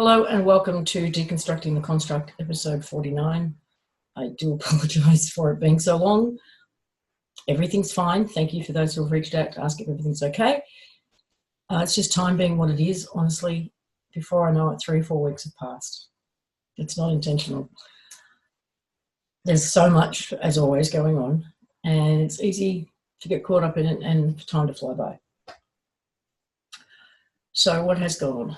Hello and welcome to Deconstructing the Construct, episode 49. I do apologise for it being so long. Everything's fine. Thank you for those who have reached out to ask if everything's okay. It's just time being what it is. Honestly, before I know it, 3 or 4 weeks have passed. It's not intentional. There's so much, as always, going on, and it's easy to get caught up in it and for time to fly by. So what has gone on?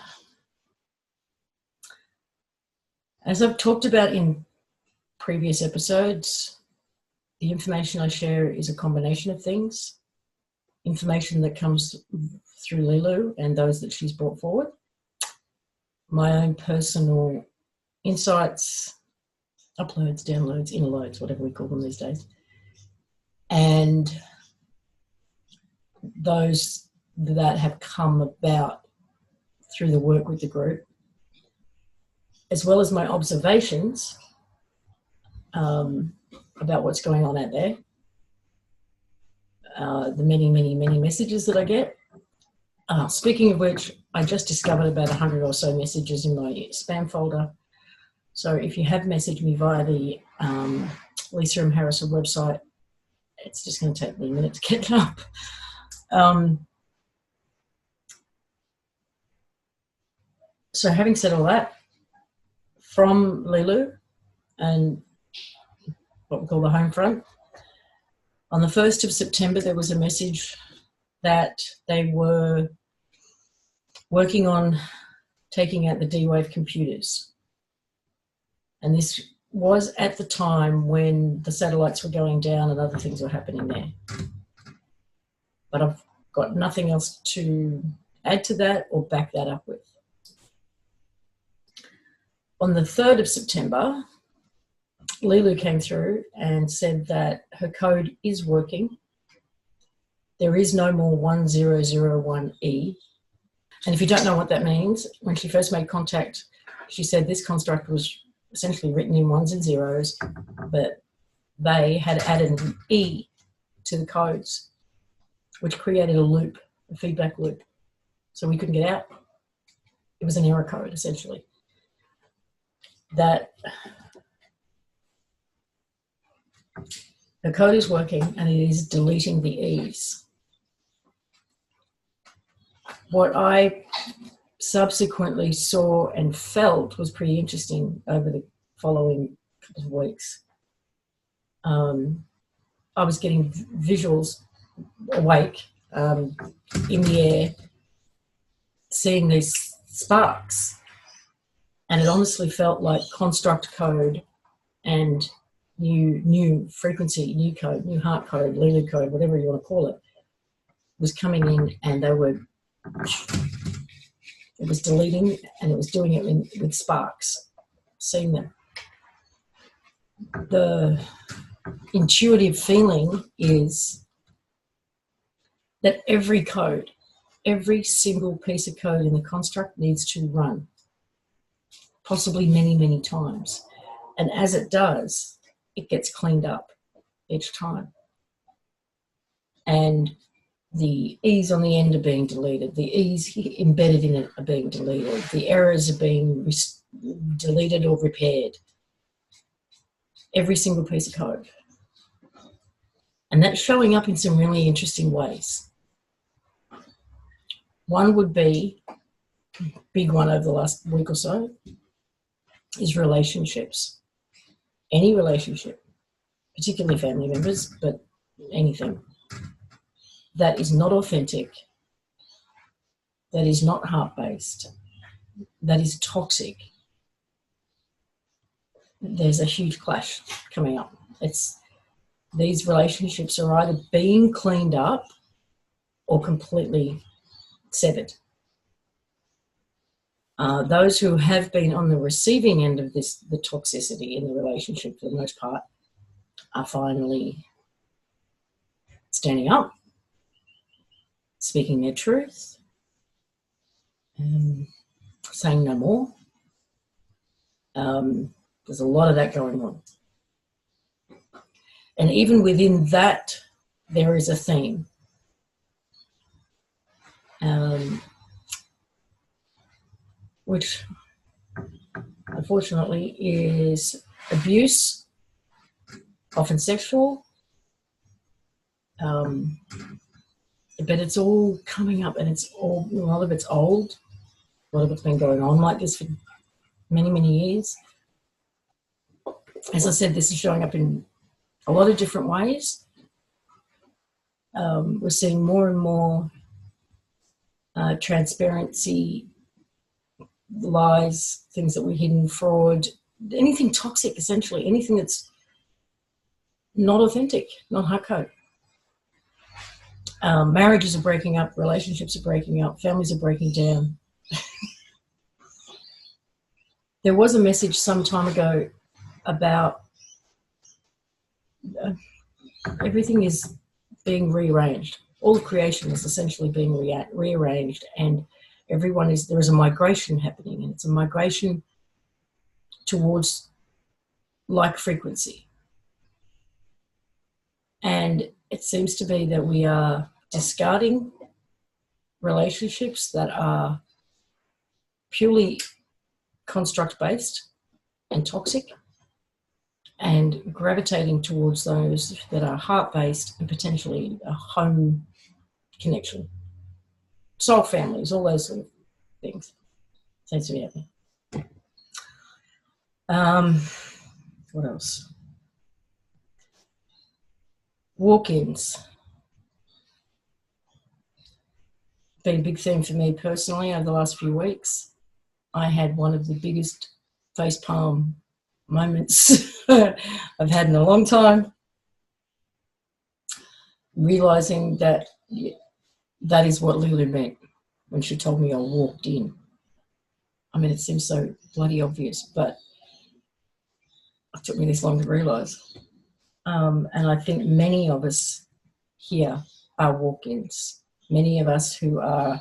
As I've talked about in previous episodes, the information I share is a combination of things. Information that comes through Lilu and those that she's brought forward. My own personal insights, uploads, downloads, inner loads, whatever we call them these days. And those that have come about through the work with the group, as well as my observations about what's going on out there, the many messages that I get. Speaking of which, I just discovered about 100 or so messages in my spam folder. So if you have messaged me via the Lisa M. Harrison website, it's just going to take me a minute to get it up. So having said all that, from Lilu and what we call the home front, on the 1st of September there was a message that they were working on taking out the D-Wave computers. And this was at the time when the satellites were going down and other things were happening there. But I've got nothing else to add to that or back that up with. On the 3rd of September, Lilu came through and said that her code is working. There is no more 1001E. And if you don't know what that means, when she first made contact, she said this construct was essentially written in ones and zeros, but they had added an E to the codes, which created a loop, a feedback loop. So we couldn't get out. It was an error code, essentially. That the code is working and it is deleting the E's. What I subsequently saw and felt was pretty interesting over the following couple of weeks. I was getting visuals awake in the air, seeing these sparks. And it honestly felt like construct code and new frequency, new code, new heart code, Lilu code, whatever you want to call it, was coming in, and it was deleting, and it was doing it with sparks, seeing them. The intuitive feeling is that every code, every single piece of code in the construct needs to run, possibly many times. And as it does, it gets cleaned up each time. And the E's on the end are being deleted. The E's embedded in it are being deleted. The errors are being deleted or repaired. Every single piece of code. And that's showing up in some really interesting ways. One would be, big one over the last week or so, is relationships. Any relationship, particularly family members, but anything that is not authentic, that is not heart-based, that is toxic, there's a huge clash coming up. These relationships are either being cleaned up or completely severed. Those who have been on the receiving end of this, the toxicity in the relationship for the most part, are finally standing up, speaking their truth, saying no more. There's a lot of that going on. And even within that, there is a theme. Which unfortunately, is abuse, often sexual, but it's all coming up, and a lot of it's old. A lot of it's been going on like this for many, many years. As I said, this is showing up in a lot of different ways. We're seeing more and more transparency, lies, things that were hidden, fraud, anything toxic, essentially, anything that's not authentic, not Hako. Marriages are breaking up, relationships are breaking up, families are breaking down. There was a message some time ago about everything is being rearranged. All of creation is essentially being rearranged, and there is a migration happening, and it's a migration towards like frequency. And it seems to be that we are discarding relationships that are purely construct-based and toxic, and gravitating towards those that are heart-based and potentially a home connection. Soul families, all those sort of things. Seems to be happening. What else? Walk-ins. Been a big theme for me personally over the last few weeks. I had one of the biggest facepalm moments I've had in a long time, realising that that is what Lulu meant when she told me I walked in. I mean, it seems so bloody obvious, but it took me this long to realise. And I think many of us here are walk-ins. Many of us who are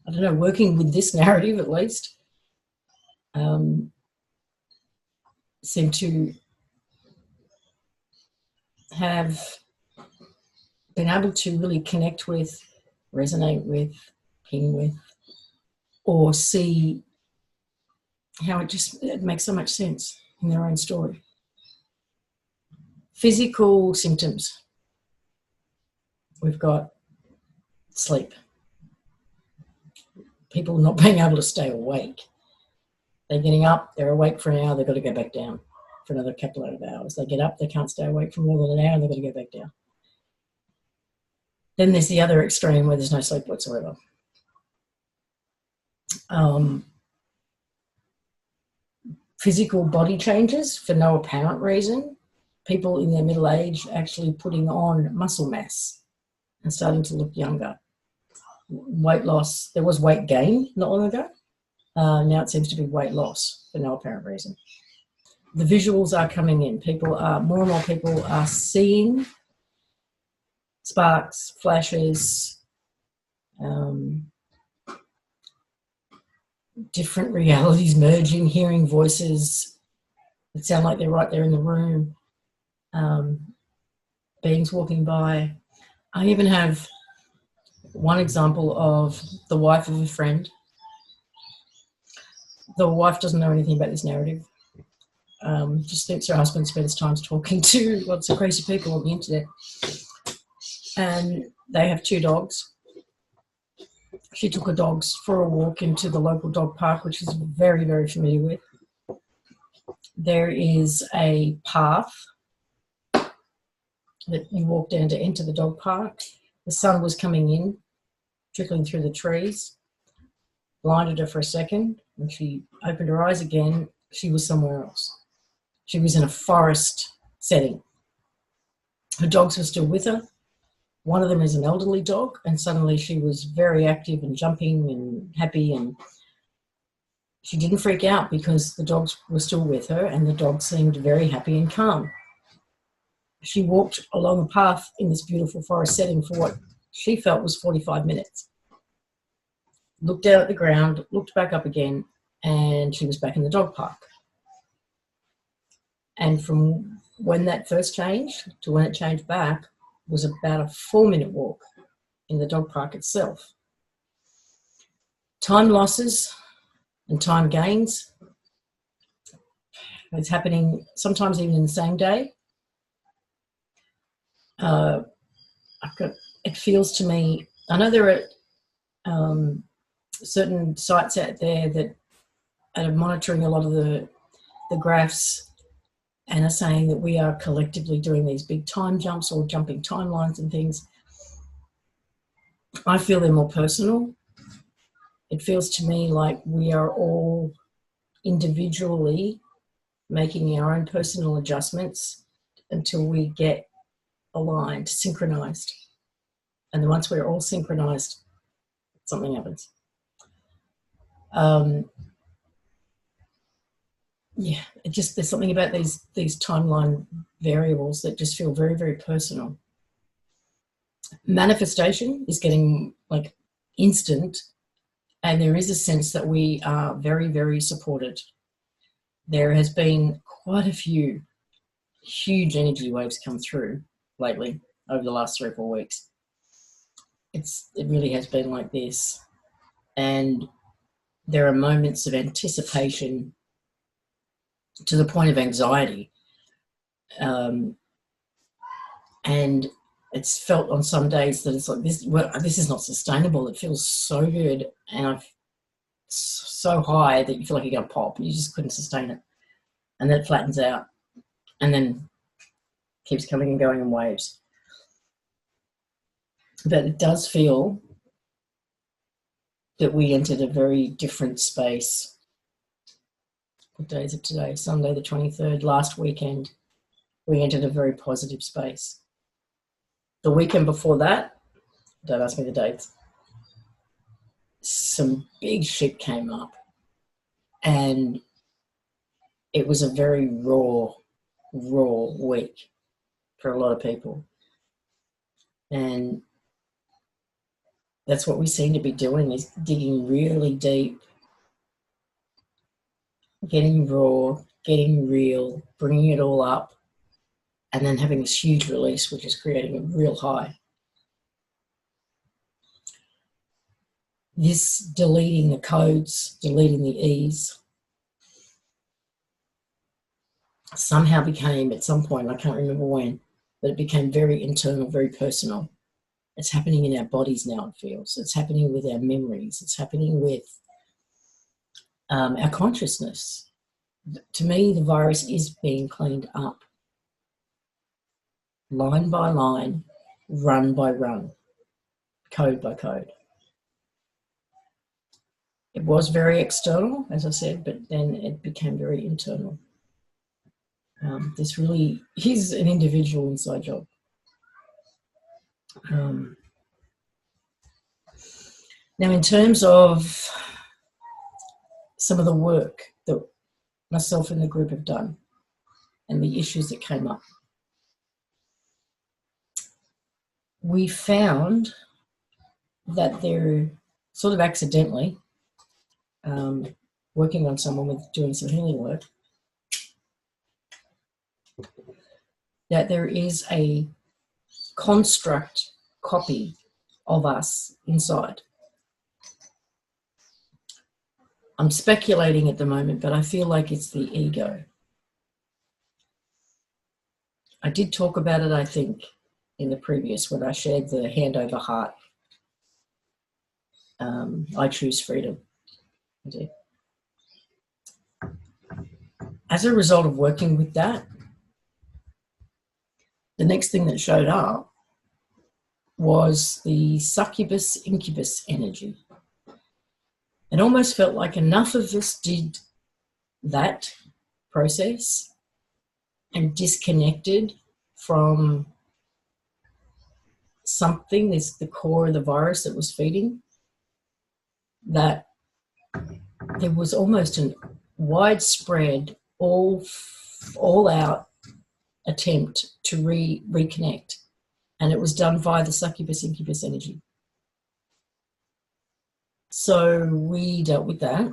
I don't know, working with this narrative at least, seem to have been able to really connect with, resonate with, ping with, or see how it makes so much sense in their own story. Physical symptoms. We've got sleep. People not being able to stay awake. They're getting up, they're awake for an hour, they've got to go back down for another couple of hours. They get up, they can't stay awake for more than an hour, and they've got to go back down. Then there's the other extreme where there's no sleep whatsoever. Physical body changes for no apparent reason. People in their middle age actually putting on muscle mass and starting to look younger. Weight loss, there was weight gain not long ago. Now it seems to be weight loss for no apparent reason. The visuals are coming in. More and more people are seeing sparks, flashes, different realities merging, hearing voices that sound like they're right there in the room, beings walking by. I even have one example of the wife of a friend. The wife doesn't know anything about this narrative. Just thinks her husband spends time talking to lots of crazy people on the internet. And they have 2 dogs. She took her dogs for a walk into the local dog park, which she's very, very familiar with. There is a path that you walk down to enter the dog park. The sun was coming in, trickling through the trees, blinded her for a second. When she opened her eyes again, she was somewhere else. She was in a forest setting. Her dogs were still with her. One of them is an elderly dog, and suddenly she was very active and jumping and happy, and she didn't freak out because the dogs were still with her and the dog seemed very happy and calm. She walked along a path in this beautiful forest setting for what she felt was 45 minutes. Looked down at the ground, looked back up again, and she was back in the dog park. And from when that first changed to when it changed back was about a 4-minute walk in the dog park itself. Time losses and time gains. It's happening sometimes even in the same day. It feels to me, I know there are certain sites out there that are monitoring a lot of the graphs and are saying that we are collectively doing these big time jumps or jumping timelines and things. I feel they're more personal. It feels to me like we are all individually making our own personal adjustments until we get aligned, synchronized. And then once we're all synchronized, something happens. Yeah, there's something about these timeline variables that just feel very, very personal. Manifestation is getting like instant, and there is a sense that we are very, very supported. There has been quite a few huge energy waves come through lately over the last 3 or 4 weeks. It really has been like this, and there are moments of anticipation to the point of anxiety, and it's felt on some days that it's like this is not sustainable. It feels so good and so high that you feel like you're going to pop. You just couldn't sustain it, and then it flattens out, and then keeps coming and going in waves. But it does feel that we entered a very different space. What day is it today? Sunday the 23rd. Last weekend, we entered a very positive space. The weekend before that, don't ask me the dates, some big shit came up, and it was a very raw week for a lot of people. And that's what we seem to be doing, is digging really deep, getting raw, getting real, bringing it all up, and then having this huge release, which is creating a real high. This deleting the codes, deleting the E's, somehow became, at some point, I can't remember when, but it became very internal, very personal. It's happening in our bodies now, it feels. It's happening with our memories. It's happening with our consciousness. To me, the virus is being cleaned up. Line by line, run by run, code by code. It was very external, as I said, but then it became very internal. This really is an individual inside job. Now, in terms of some of the work that myself and the group have done and the issues that came up, we found that they're sort of accidentally working on someone with doing some healing work, that there is a construct copy of us inside. I'm speculating at the moment, but I feel like it's the ego. I did talk about it, I think, in the previous, when I shared the hand over heart. I choose freedom. I did. As a result of working with that, the next thing that showed up was the succubus incubus energy. It almost felt like enough of us did that process and disconnected from something, there's the core of the virus that was feeding, that there was almost a widespread, all out attempt to reconnect, and it was done via the succubus incubus energy. So we dealt with that,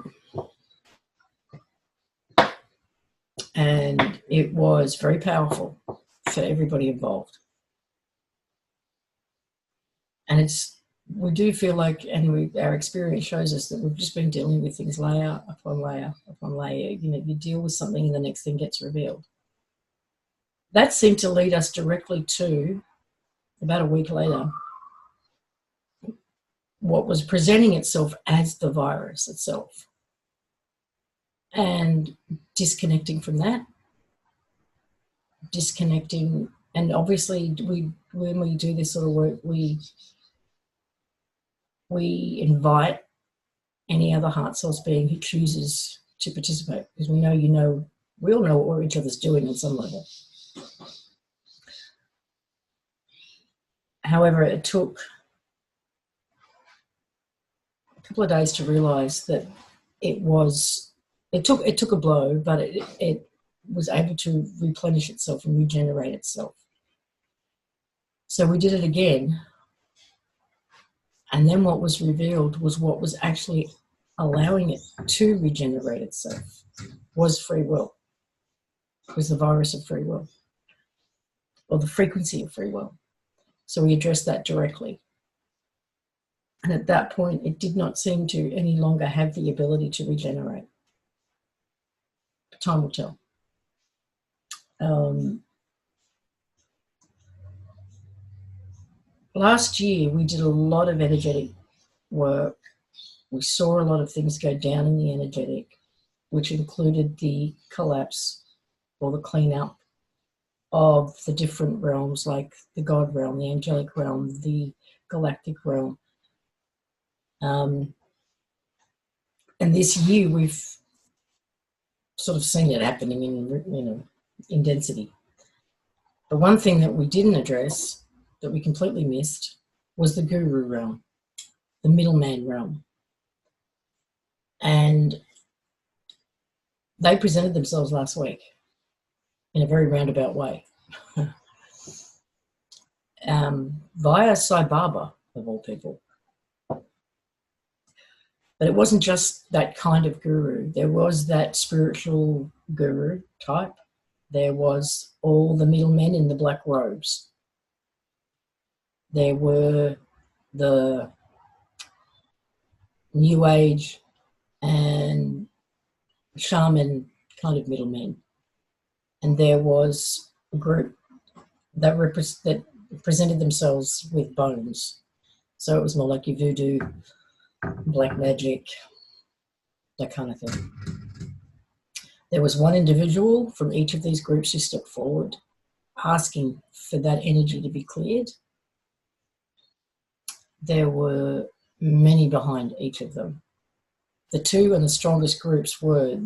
and it was very powerful for everybody involved. And it's we do feel like, and our experience shows us that we've just been dealing with things layer upon layer upon layer. You know, you deal with something and the next thing gets revealed. That seemed to lead us directly to, about a week later, what was presenting itself as the virus itself. And disconnecting from that, and obviously when we do this sort of work, we invite any other heart source being who chooses to participate, because we all know what each other's doing on some level. However, it took a couple of days to realise that it took a blow, but it was able to replenish itself and regenerate itself. So we did it again, and then what was revealed was what was actually allowing it to regenerate itself was free will. It was the virus of free will, or the frequency of free will. So we addressed that directly. And at that point, it did not seem to any longer have the ability to regenerate. Time will tell. Last year, we did a lot of energetic work. We saw a lot of things go down in the energetic, which included the collapse or the cleanup of the different realms, like the God realm, the angelic realm, the galactic realm. And this year, we've sort of seen it happening in density. The one thing that we didn't address, that we completely missed, was the guru realm, the middleman realm. And they presented themselves last week in a very roundabout way. Via Sai Baba, of all people. But it wasn't just that kind of guru. There was that spiritual guru type. There was all the middlemen in the black robes. There were the New Age and shaman kind of middlemen. And there was a group that presented themselves with bones. So it was more like your voodoo, black magic, that kind of thing. There was one individual from each of these groups who stepped forward, asking for that energy to be cleared. There were many behind each of them. The two and the strongest groups were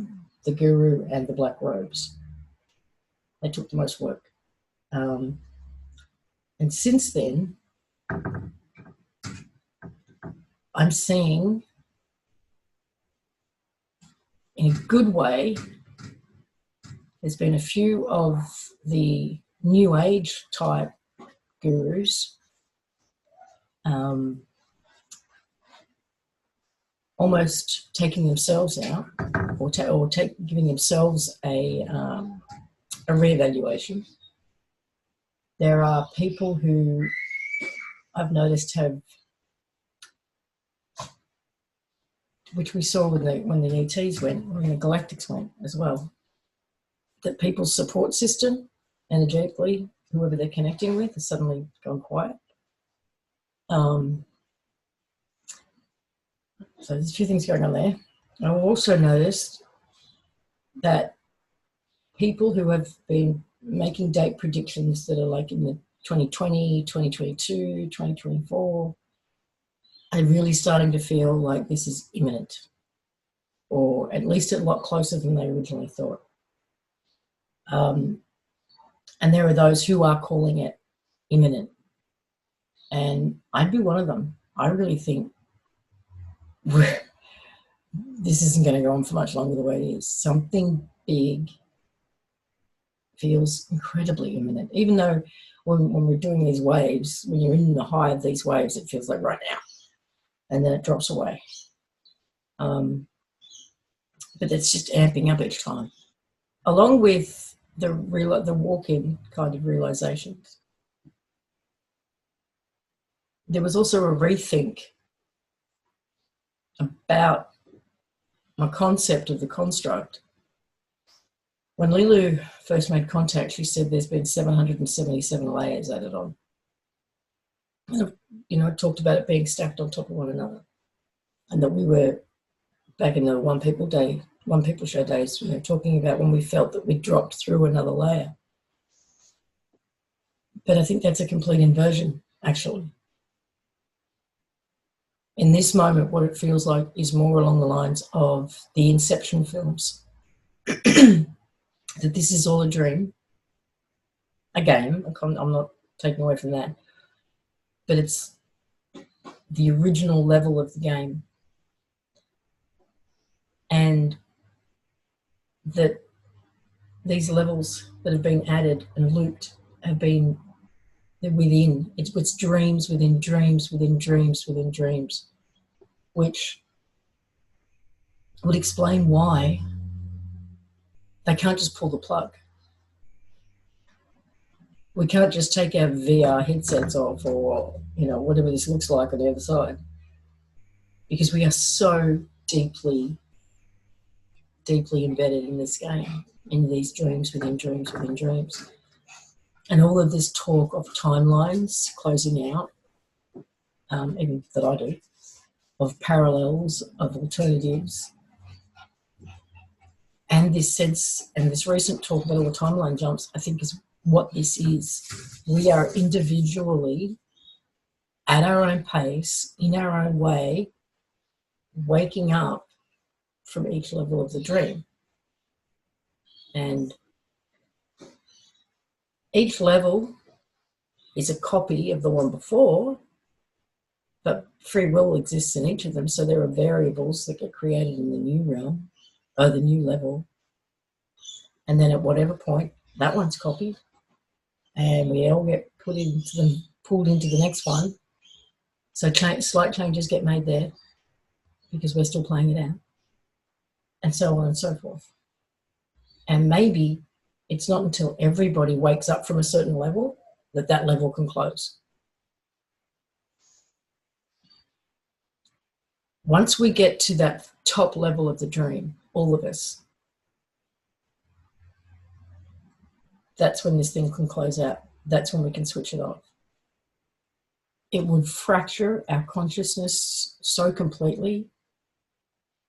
the guru and the black robes. They took the most work. And since then, I'm seeing, in a good way, there's been a few of the New Age type gurus almost taking themselves out, or giving themselves a reevaluation. There are people who I've noticed have, which we saw when the ETs went, when the galactics went as well, that people's support system, energetically, whoever they're connecting with, has suddenly gone quiet. So there's a few things going on there. I also noticed that people who have been making date predictions that are like in the 2020, 2022, 2024, are really starting to feel like this is imminent, or at least a lot closer than they originally thought. And there are those who are calling it imminent. And I'd be one of them. I really think this isn't going to go on for much longer the way it is. Something big feels incredibly imminent. Even though when we're doing these waves, when you're in the high of these waves, it feels like right now. And then it drops away. But it's just amping up each time. Along with the walk-in kind of realizations. there was also a rethink about my concept of the construct. When Lulu first made contact, she said there's been 777 layers added on. And, I talked about it being stacked on top of one another, and that we were, back in the One People Show days, talking about when we felt that we dropped through another layer. But I think that's a complete inversion, actually. In this moment, what it feels like is more along the lines of the Inception films. That this is all a dream, a game. I'm not taking away from that. But it's the original level of the game. And that these levels that have been added and looped have been within. It's dreams within dreams within dreams within dreams, which would explain why they can't just pull the plug. We can't just take our VR headsets off, or whatever this looks like on the other side, because we are so deeply embedded in this game, in these dreams within dreams within dreams. And all of this talk of timelines closing out, even that I do, of parallels, of alternatives, and this sense, and this recent talk about all the timeline jumps, I think is what this is. We are individually, at our own pace, in our own way, waking up from each level of the dream. And each level is a copy of the one before, but free will exists in each of them. So there are variables that get created in the new realm, or the new level. And then at whatever point, that one's copied, and we all get pulled into the next one. So slight changes get made there because we're still playing it out, and so on and so forth. And maybe it's not until everybody wakes up from a certain level that level can close. Once we get to that top level of the dream, all of us, that's when this thing can close out. That's when we can switch it off. It would fracture our consciousness so completely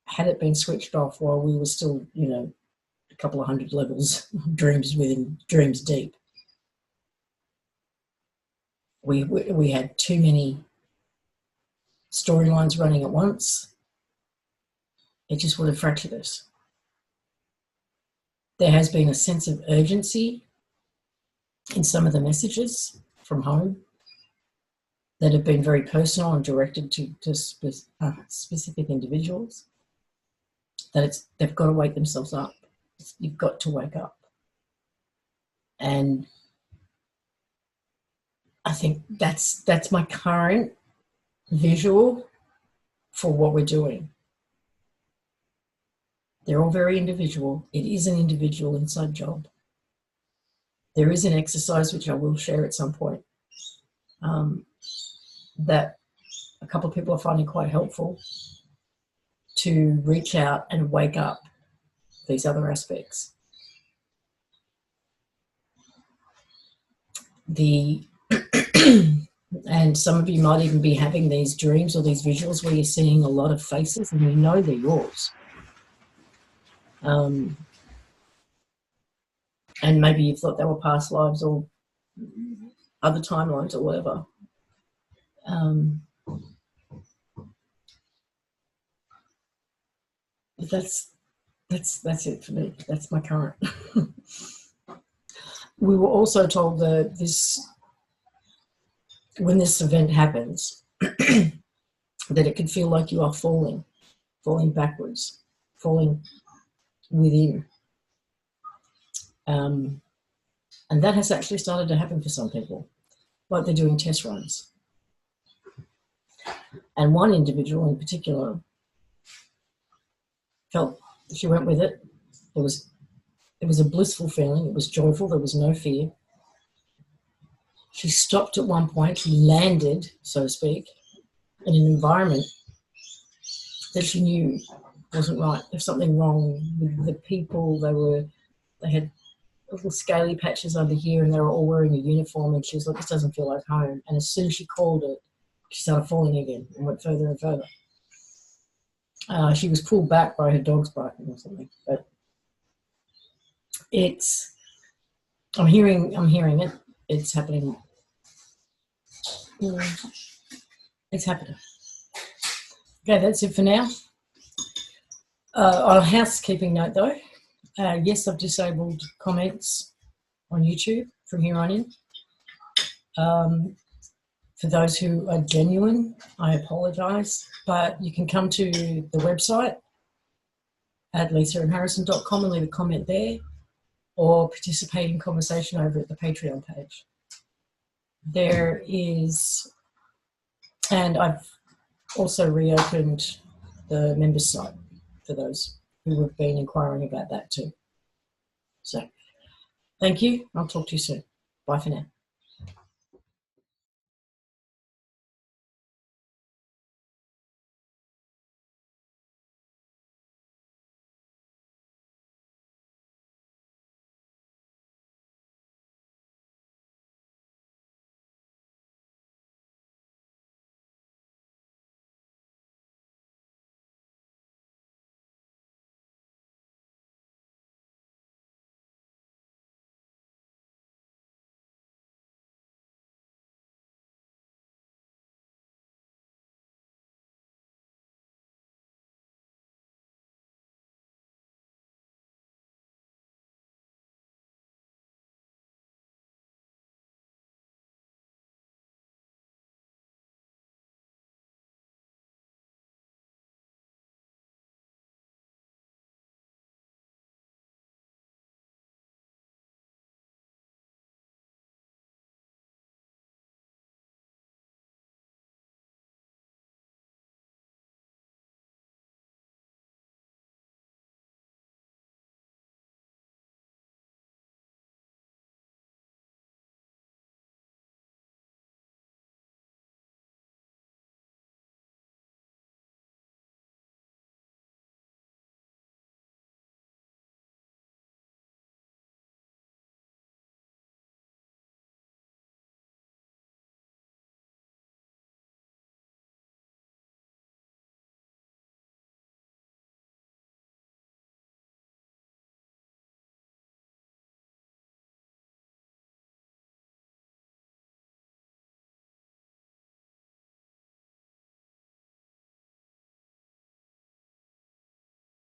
had it been switched off while we were still, a couple of hundred levels, dreams within dreams deep. We had too many storylines running at once. It just would have fractured us. There has been a sense of urgency in some of the messages from home that have been very personal and directed to specific individuals, that they've got to wake themselves up. You've got to wake up. And I think that's my current visual for what we're doing. They're all very individual. It is an individual inside job. There is an exercise, which I will share at some point, that a couple of people are finding quite helpful to reach out and wake up these other aspects. And some of you might even be having these dreams or these visuals where you're seeing a lot of faces and you know they're yours. And maybe you thought they were past lives or other timelines or whatever. But that's it for me. That's my current. We were also told that when this event happens, that it can feel like you are falling backwards, falling within. And that has actually started to happen for some people, like they're doing test runs. And one individual in particular felt, she went with it. It was a blissful feeling. It was joyful. There was no fear. She stopped at one point. She landed, so to speak, in an environment that she knew wasn't right. There's something wrong with the people. They had little scaly patches under here, and they were all wearing a uniform, and she was like, this doesn't feel like home. And as soon as she called it, she started falling again and went further and further. She was pulled back by her dogs barking or something. But I'm hearing it. It's happening. It's happening. Okay, that's it for now. On a housekeeping note, though, yes, I've disabled comments on YouTube from here on in. For those who are genuine, I apologise, but you can come to the website at lisaandharrison.com and leave a comment there, or participate in conversation over at the Patreon page. There is, and I've also reopened the members site for those who have been inquiring about that too. So, thank you. I'll talk to you soon. Bye for now.